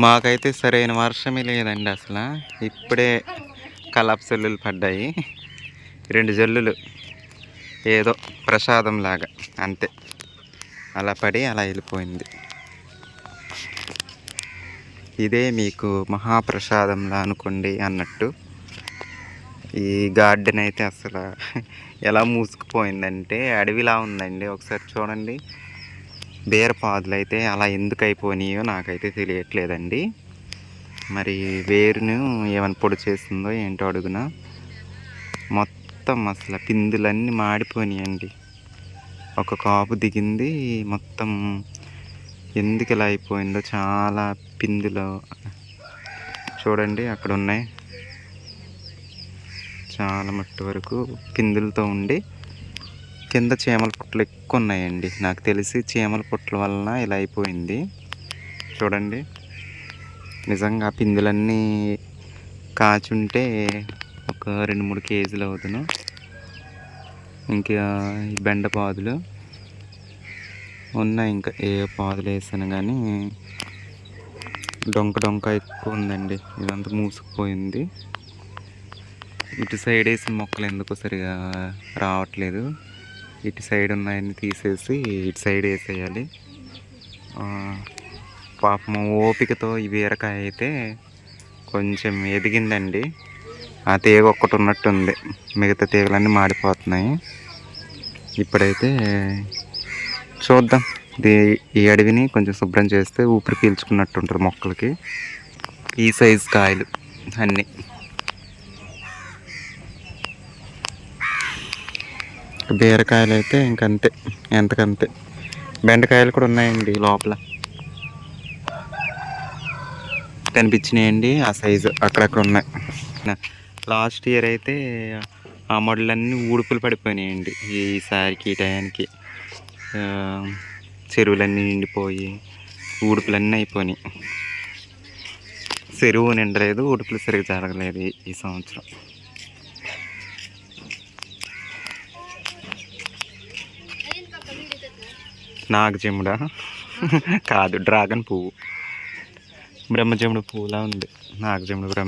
మాకైతే సరైన వర్షమే లేదండి అసలు. ఇప్పుడే కలాప జల్లులు పడ్డాయి. 2 జల్లులు ఏదో ప్రసాదంలాగా అంతే. అలా పడి అలా వెళ్ళిపోయింది. ఇదే మీకు మహాప్రసాదంలా అనుకోండి అన్నట్టు. ఈ గార్డెన్ అయితే అసలు ఎలా మూసుకుపోయిందంటే అడవిలా ఉందండి. ఒకసారి చూడండి. బీరపాదులు అయితే అలా ఎందుకు అయిపోయినాయో నాకైతే తెలియట్లేదండి. మరి వేరును ఏమైనా పొడి చేసిందో ఏంటో అడుగున. మొత్తం అసలు పిందులన్నీ మాడిపోయినాయండి. ఒక కాపు దిగింది మొత్తం. ఎందుకు ఇలా అయిపోయిందో చాలా పిందులు చూడండి అక్కడ ఉన్నాయి. చాలా మట్టి వరకు పిందులతో ఉండి కింద చీమల పుట్టలు ఎక్కువ ఉన్నాయండి. నాకు తెలిసి చీమల పుట్టల వలన ఇలా అయిపోయింది. చూడండి, నిజంగా పిందులన్నీ కాచుంటే ఒక 2-3 కేజీలు అవుతును. ఇంకా ఈ బెండ పాదులు ఉన్నాయి. ఇంకా ఏ పాదులు వేసాను కానీ డొంక ఎక్కువ ఉందండి. ఇదంతా మూసుకుపోయింది. ఇటు సైడ్ వేసిన మొక్కలు ఎందుకో సరిగా రావట్లేదు. ఇటు సైడ్ ఉన్నాయని తీసేసి ఇటు సైడ్ వేసేయాలి. పాపం ఓపికతో ఈ బీరకాయ అయితే కొంచెం ఎదిగిందండి. ఆ తీగ ఒక్కటి ఉన్నట్టుంది, మిగతా తీగలన్నీ మాడిపోతున్నాయి. ఇప్పుడైతే చూద్దాం. ఈ అడవిని కొంచెం శుభ్రం చేస్తే ఊపిరి పీల్చుకున్నట్టు ఉంటుంది మొక్కలకి. ఈ సైజు కాయలు అన్నీ. బీరకాయలు అయితే ఇంకంతే, ఎంతకంతే. బెండకాయలు కూడా ఉన్నాయండి లోపల, కనిపించినాయండి. ఆ సైజు అక్కడక్కడ ఉన్నాయి. లాస్ట్ ఇయర్ అయితే ఆ మొడలన్నీ ఊడుపులు పడిపోయినాయండి. ఈసారికి ఈ టయానికి చెరువులన్నీ నిండిపోయి ఊడుపులన్నీ అయిపోయినాయి. చెరువు నిండలేదు, ఊడుపులు సరిగ్గా జరగలేదు ఈ సంవత్సరం. నాగజముడా కాదు, డ్రాగన్ పువ్వు. బ్రహ్మజముడు పువ్వులా ఉంది నాగజముడు.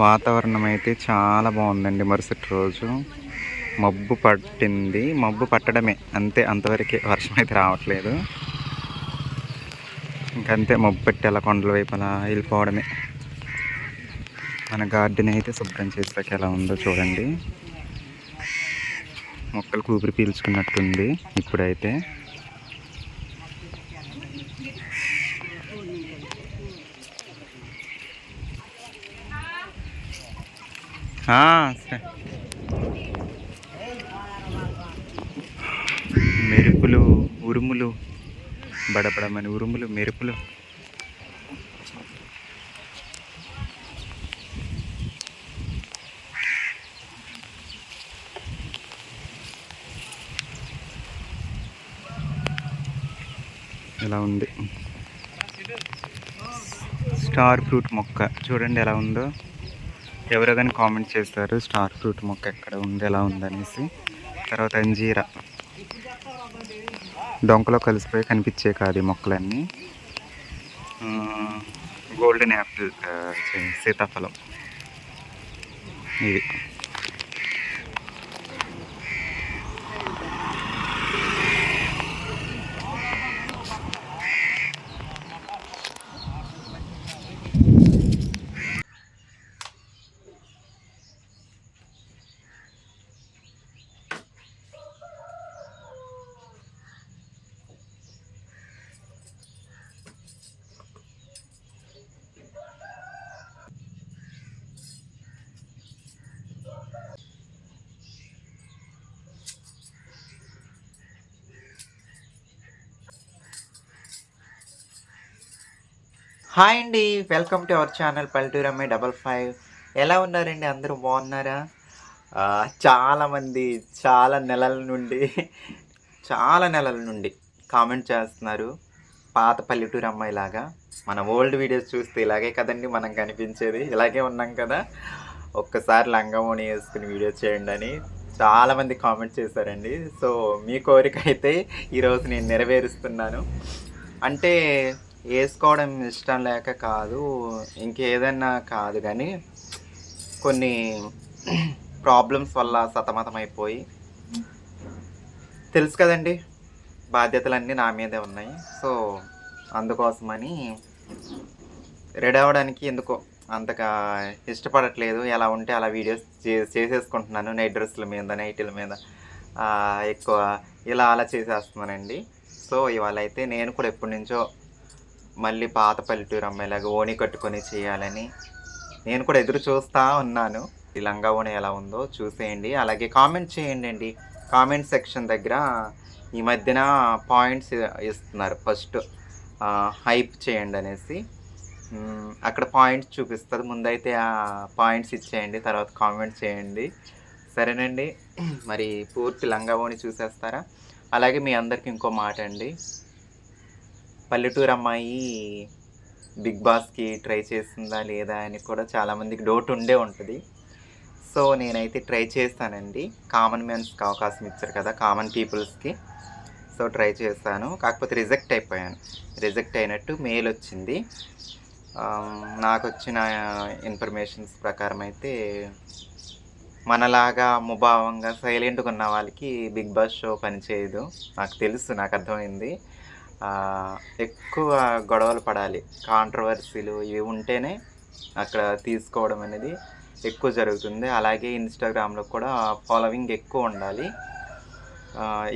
వాతావరణం అయితే చాలా బాగుందండి. మరుసటి రోజు మబ్బు పట్టింది. మబ్బు పట్టడమే అంతే, అంతవరకే. వర్షం అయితే రావట్లేదు. ఇంకంతే, మబ్బు పెట్టి అలా కొండల వైపు అలా వెళ్ళిపోవడమే. మన గార్డెన్ అయితే శుభ్రం చేసాక ఎలా ఉందో చూడండి. మొక్కలు ఊపిరి పీల్చుకున్నట్టుంది ఇప్పుడైతే. మెరుపులు, ఉరుములు, బడబడమని ఉరుములు, మెరుపులు. ఇలా ఉంది. స్టార్ ఫ్రూట్ మొక్క చూడండి ఎలా ఉందో. ఎవరో కానీ కామెంట్ చేస్తారు స్టార్ ఫ్రూట్ మొక్క ఎక్కడ ఉంది, ఎలా ఉందనేసి. తర్వాత అంజీరా, డొంకలో కలిసిపోయి కనిపించే కాదు ఈ మొక్కలన్నీ. గోల్డెన్ యాపిల్, సీతాఫలం. ఇది హాయ్ అండి. వెల్కమ్ టు అవర్ ఛానల్ పల్లెటూరు అమ్మాయి 55. ఎలా ఉన్నారండి? అందరూ బాగున్నారా? చాలామంది చాలా నెలల నుండి చాలా నెలల నుండి కామెంట్ చేస్తున్నారు. పాత పల్లెటూరు అమ్మాయిలాగా. మన ఓల్డ్ వీడియోస్ చూస్తే ఇలాగే కదండీ మనం కనిపించేది. ఇలాగే ఉన్నాం కదా! ఒక్కసారి లంగా ఓణి వేసుకుని వీడియో చేయండి అని చాలామంది కామెంట్ చేశారండి. సో, మీ కోరిక అయితే ఈరోజు నేను నెరవేరుస్తున్నాను. అంటే ఏసుకోవడం ఇష్టం లేక కాదు, ఇంకేదన్నా కాదు గానీ, కొన్ని ప్రాబ్లమ్స్ వల్ల సతమతమైపోయి తెలుసు కదండీ! బాధ్యతలన్నీ నా మీదే ఉన్నాయి. సో, అందుకోసమని రెడీ అవ్వడానికి ఎందుకో అంతగా ఇష్టపడట్లేదు. ఎలా ఉంటే అలా వీడియోస్ చేసేసుకుంటున్నాను. నైట్ డ్రెస్సుల మీద, నైటీల మీద ఎక్కువ ఇలా అలా చేసేస్తున్నానండి. సో, ఇవాళైతే నేను కూడా ఎప్పటినుంచో మళ్ళీ పాత పల్లెటూరు అమ్మాయిలాగా ఓణి కట్టుకొని చేయాలని నేను కూడా ఎదురు చూస్తూ ఉన్నాను. ఈ లంగా ఓణి ఎలా ఉందో చూసేయండి. అలాగే కామెంట్ చేయండి అండి. కామెంట్ సెక్షన్ దగ్గర ఈ మధ్యన పాయింట్స్ ఇస్తున్నారు. ఫస్ట్ హైప్ చేయండి అనేసి అక్కడ పాయింట్స్ చూపిస్తుంది. ముందైతే ఆ పాయింట్స్ ఇచ్చేయండి, తర్వాత కామెంట్ చేయండి. సరేనండి. మరి పూర్తి లంగా ఓణి చూసేస్తారా? అలాగే మీ అందరికీ ఇంకో మాట అండి. పల్లెటూరు అమ్మాయి బిగ్ బాస్‌కి ట్రై చేస్తుందా లేదా అని కూడా చాలామందికి డౌట్ ఉండే ఉంటుంది. సో, నేనైతే ట్రై చేస్తానండి. కామన్ మ్యాన్స్‌కి అవకాశం ఇచ్చారు కదా! కామన్ పీపుల్స్‌కి. సో, ట్రై చేశాను. కాకపోతే రిజెక్ట్ అయిపోయాను. రిజెక్ట్ అయినట్టు మెయిల్ వచ్చింది. నాకొచ్చిన ఇన్ఫర్మేషన్స్ ప్రకారం అయితే మనలాగా ముభావంగా సైలెంట్‌గా ఉన్న వాళ్ళకి బిగ్ బాస్ షో పనిచేయదు. నాకు తెలుసు, నాకు అర్థమైంది. ఎక్కువ గొడవలు పడాలి, కాంట్రవర్సీలు ఇవి ఉంటేనే అక్కడ తీసుకోవడం అనేది ఎక్కువ జరుగుతుంది. అలాగే ఇన్‌స్టాగ్రామ్‌లో కూడా ఫాలోవింగ్ ఎక్కువ ఉండాలి.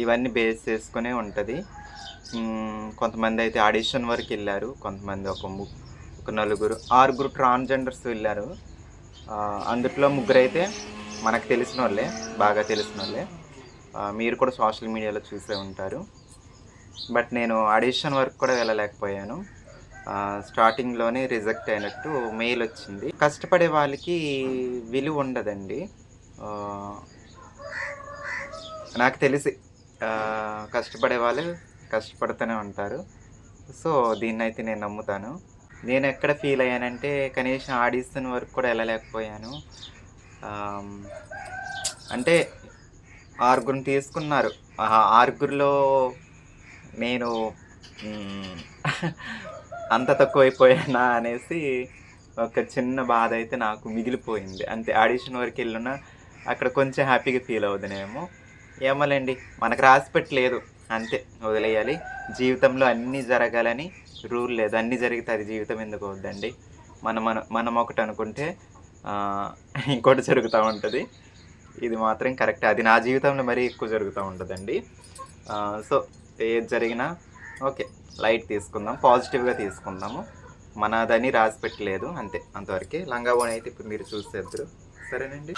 ఇవన్నీ బేస్ చేసుకునే ఉంటుంది. కొంతమంది అయితే ఆడిషన్ వరకు వెళ్ళారు. కొంతమంది ఒక నలుగురు, ఆరుగురు ట్రాన్స్‌జెండర్స్ వెళ్ళారు. అందుట్లో ముగ్గురైతే మనకు తెలిసినోళ్ళే, బాగా తెలిసినోళ్ళే. మీరు కూడా సోషల్ మీడియాలో చూసే ఉంటారు. బట్ నేను ఆడిషన్ వరకు కూడా వెళ్ళలేకపోయాను. స్టార్టింగ్‌లోనే రిజెక్ట్ అయినట్టు మెయిల్ వచ్చింది. కష్టపడే వాళ్ళకి విలువ ఉండదండి. నాకు తెలిసి కష్టపడే వాళ్ళు కష్టపడుతూనే ఉంటారు. సో, దీన్నైతే నేను నమ్ముతాను. నేను ఎక్కడ ఫీల్ అయ్యానంటే కనీసం ఆడిషన్ వరకు కూడా వెళ్ళలేకపోయాను. అంటే ఆరుగురిని తీసుకున్నారు. ఆరుగురిలో నేను అంత తక్కువైపోయానా అనేసి ఒక చిన్న బాధ అయితే నాకు మిగిలిపోయింది. అంతే. ఆడిషన్ వరకు వెళ్ళున్నా అక్కడ కొంచెం హ్యాపీగా ఫీల్ అవుదునేమో. ఏమోలేండి, మనకు రాసిపెట్టలేదు, అంతే, వదిలేయాలి. జీవితంలో అన్నీ జరగాలని రూల్ లేదు. అన్నీ జరిగితే అది జీవితం ఎందుకు అవుద్దండి? మనం ఒకటి అనుకుంటే ఇంకోటి జరుగుతూ ఉంటుంది. ఇది మాత్రం కరెక్ట్. అది నా జీవితంలో మరీ ఎక్కువ జరుగుతూ ఉంటుందండి. సో, ఏది జరిగినా ఓకే, లైట్ తీసుకుందాం, పాజిటివ్గా తీసుకుందాము. మనదని రాసి పెట్టలేదు, అంతే, అంతవరకే. లంగా ఓణి అయితే ఇప్పుడు మీరు చూసేద్దరు. సరేనండి.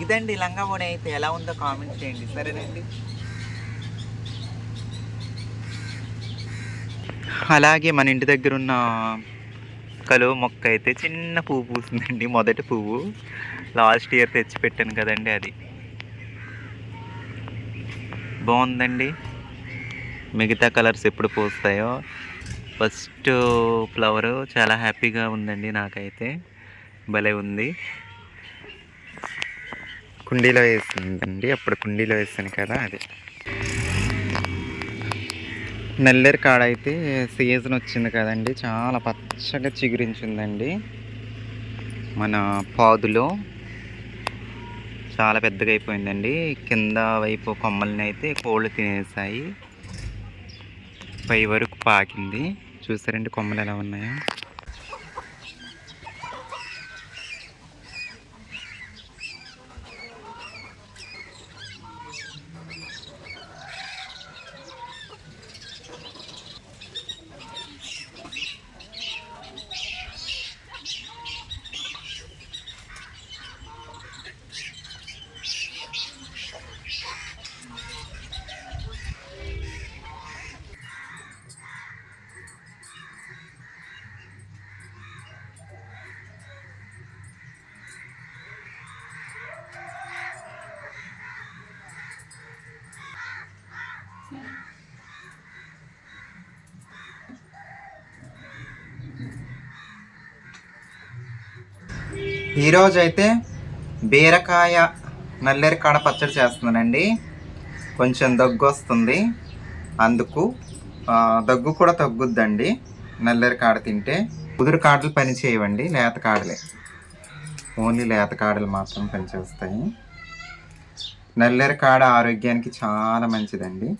ఇదండి లంగా ఓణి అయితే. ఎలా ఉందో కామెంట్ చేయండి. సరేనండి. అలాగే మన ఇంటి దగ్గర ఉన్న కలువ మొక్క అయితే చిన్న పువ్వు పూసిందండి. మొదటి పువ్వు లాస్ట్ ఇయర్ తెచ్చి పెట్టాను కదండి, అది బాగుందండి. మిగతా కలర్స్ ఎప్పుడు పూస్తాయో. ఫస్ట్ ఫ్లవరు చాలా హ్యాపీగా ఉందండి. నాకైతే భలే ఉంది. కుండీలో వేసిందండి, అప్పుడు కుండీలో వేసాను కదా, అది. నల్లేరు కాడ అయితే సీజన్ వచ్చింది కదండి, చాలా పచ్చగా చిగురించిందండి. మన పాదులో చాలా పెద్దగా అయిపోయిందండి. కింద వైపు కొమ్మల్ని అయితే కోళ్ళు తినేసాయి. పై వరకు పాకింది. చూసారండి కొమ్మలు ఎలా ఉన్నాయో. ఈరోజు అయితే బీరకాయ నల్లేరికాడ పచ్చడి చేస్తున్నానండి. కొంచెం దగ్గు వస్తుంది, అందుకు దగ్గు కూడా తగ్గుద్దండి నల్లేరికాడ తింటే. కుదురు కాడలు పని చేయవండి, లేత కాడలే, ఓన్లీ లేత కాడలు మాత్రం పనిచేస్తాయి. నల్లేరికాడ ఆరోగ్యానికి చాలా మంచిదండి.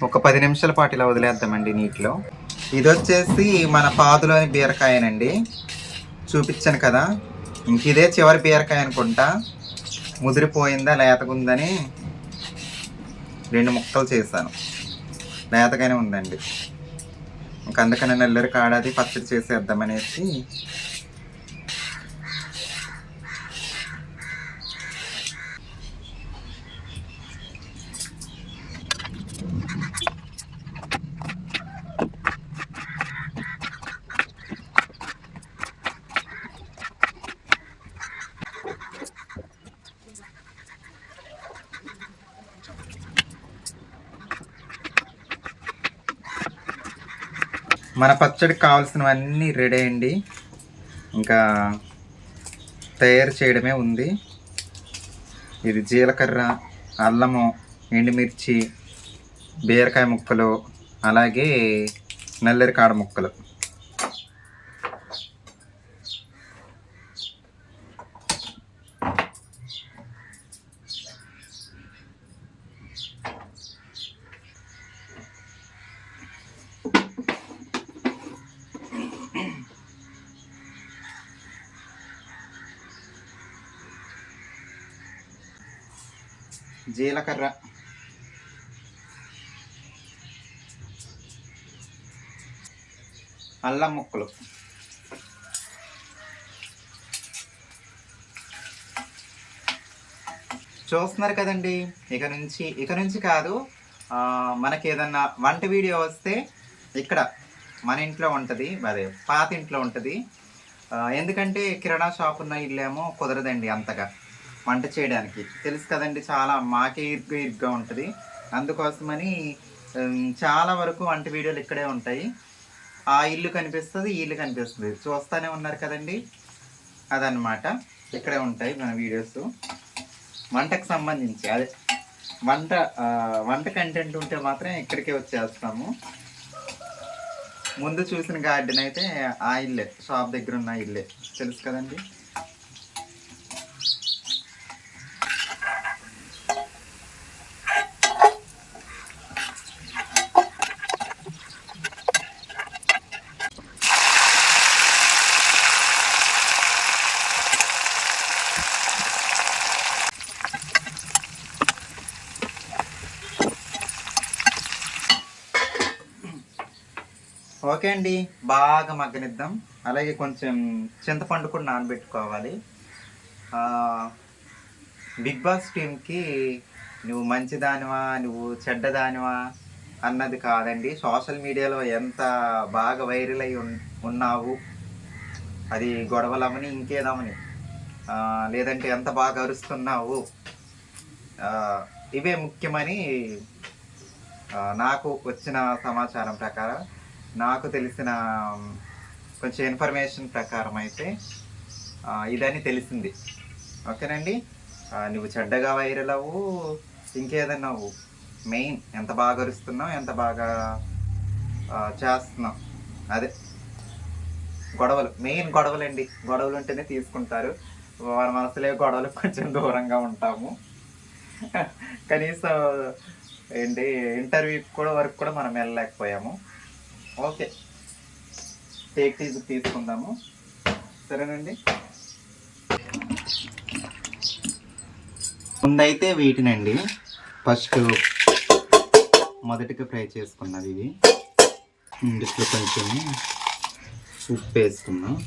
ఒక 10 నిమిషాల పాటు ఇలా వదిలేద్దామండి నీటిలో. ఇది వచ్చేసి మన పాదులోని బీరకాయనండి, చూపించాను కదా. ఇంక ఇదే చివరి బీరకాయ అనుకుంటా, ముదిరిపోయిందా లేతగుందని 2 ముక్కలు చేశాను. లేతగానే ఉందండి. ఇంక అందుకని నల్లేరికాడది పచ్చడి చేసేద్దామనేసి. మన పచ్చడికి కావాల్సినవన్నీ రెడీ అండి, ఇంకా తయారు చేయడమే ఉంది. ఇది జీలకర్ర, అల్లము, ఎండుమిర్చి, బీరకాయ ముక్కలు, అలాగే నల్లేరికాడ ముక్కలు. జీలకర్ర, అల్లం ముక్కలు, చూస్తున్నారు కదండి. ఇక నుంచి కాదు, మనకి ఏదన్నా వంట వీడియో వస్తే ఇక్కడ మన ఇంట్లో ఉంటుంది, అదే పాత ఇంట్లో ఉంటుంది. ఎందుకంటే కిరాణా షాప్ ఉన్న ఇల్లేమో కుదరదండి అంతగా వంట చేయడానికి, తెలుసు కదండి, చాలా మాకే ఇరుగ్గా ఉంటుంది. అందుకోసమని చాలా వరకు వంట వీడియోలు ఇక్కడే ఉంటాయి. ఆ ఇల్లు కనిపిస్తుంది, ఈ ఇల్లు కనిపిస్తుంది, చూస్తూనే ఉన్నారు కదండి. అదనమాట, ఇక్కడే ఉంటాయి మన వీడియోస్. వంటకు సంబంధించి అదే వంట కంటెంట్ ఉంటే మాత్రం ఇక్కడికే వచ్చేస్తాము. ముందు చూసిన గార్డెన్ అయితే ఆ ఇల్లే, షాప్ దగ్గర ఉన్న ఇల్లే, తెలుసు కదండి. ఓకే అండి, బాగా మగ్గనిద్దాం. అలాగే కొంచెం చింతపండు కూడా నానబెట్టుకోవాలి. బిగ్ బాస్ టీంకి నువ్వు మంచిదానివా నువ్వు చెడ్డదానివా అన్నది కాదండి, సోషల్ మీడియాలో ఎంత బాగా వైరల్ అయి ఉన్నావు, అది గొడవలవని ఇంకేదవని, లేదంటే ఎంత బాగా అరుస్తున్నావు, ఇవే ముఖ్యమని నాకు వచ్చిన సమాచారం ప్రకారం, నాకు తెలిసిన కొంచెం ఇన్ఫర్మేషన్ ప్రకారం అయితే ఇదని తెలిసింది. ఓకేనండి, నువ్వు చెడ్డగా వైరల్ అవ్వు, ఇంకేదన్నా అవ్వు, మెయిన్ ఎంత బాగా అరుస్తున్నావు, ఎంత బాగా చేస్తున్నావు, అదే గొడవలు, మెయిన్ గొడవలండి. గొడవలు ఉంటేనే తీసుకుంటారు. మన మనసులే గొడవలు కొంచెం దూరంగా ఉంటాము. కనీసం ఏంటి ఇంటర్వ్యూకి కూడా వరకు కూడా మనం వెళ్ళలేకపోయాము. ఓకే, టేక్ తీసుకుందాము, సరేనండి. ముందైతే వీటినండి ఫస్ట్ మొదటిగా ఫ్రై చేసుకున్నది ఇవి. ఇందులో కొంచెం ఉప్పు వేసుకున్నాం.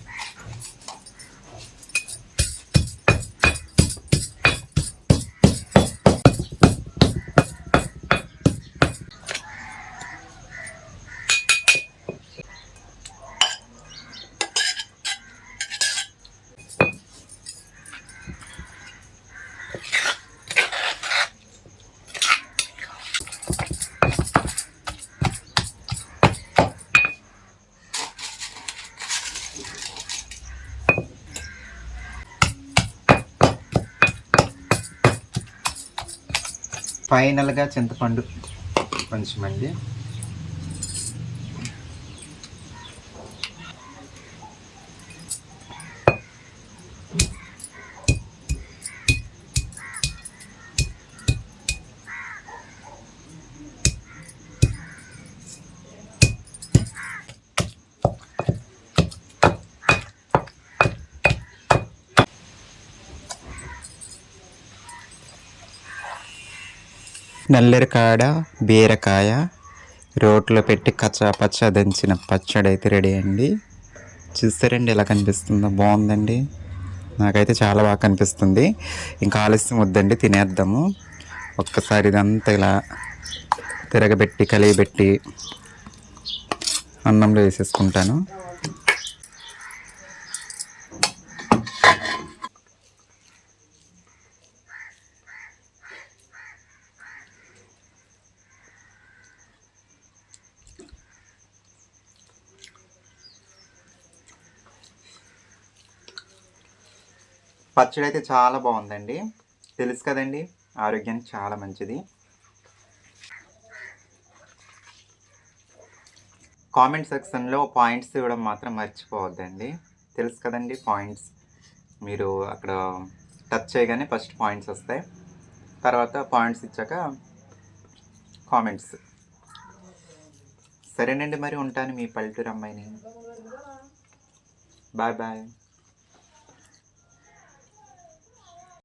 ఫైనల్గా చింతపండు కొంచెం అండి. నల్లేరుకాడ బీరకాయ రోట్లో పెట్టి కచ్చా పచ్చా దంచిన పచ్చడి అయితే రెడీ అండి. చూస్తారండి ఎలా కనిపిస్తుందో, బాగుందండి. నాకైతే చాలా బాగా కనిపిస్తుంది. ఇంకా ఆలస్యం వద్దండి, తినేద్దాము. ఒక్కసారి ఇదంతా ఇలా తిరగబెట్టి కలియబెట్టి అన్నంలో వేసేసుకుంటాను. పచ్చడి అయితే చాలా బాగుందండి. తెలుసు కదండి, ఆరోగ్యానికి చాలా మంచిది. కామెంట్ సెక్షన్లో పాయింట్స్ ఇవ్వడం మాత్రం మర్చిపోవద్దండి. తెలుసు కదండి పాయింట్స్, మీరు అక్కడ టచ్ చేయగానే ఫస్ట్ పాయింట్స్ వస్తాయి, తర్వాత పాయింట్స్ ఇచ్చాక కామెంట్స్. సరేనండి, మరి ఉంటాను, మీ పల్లెటూరు అమ్మాయిని. Bye bye.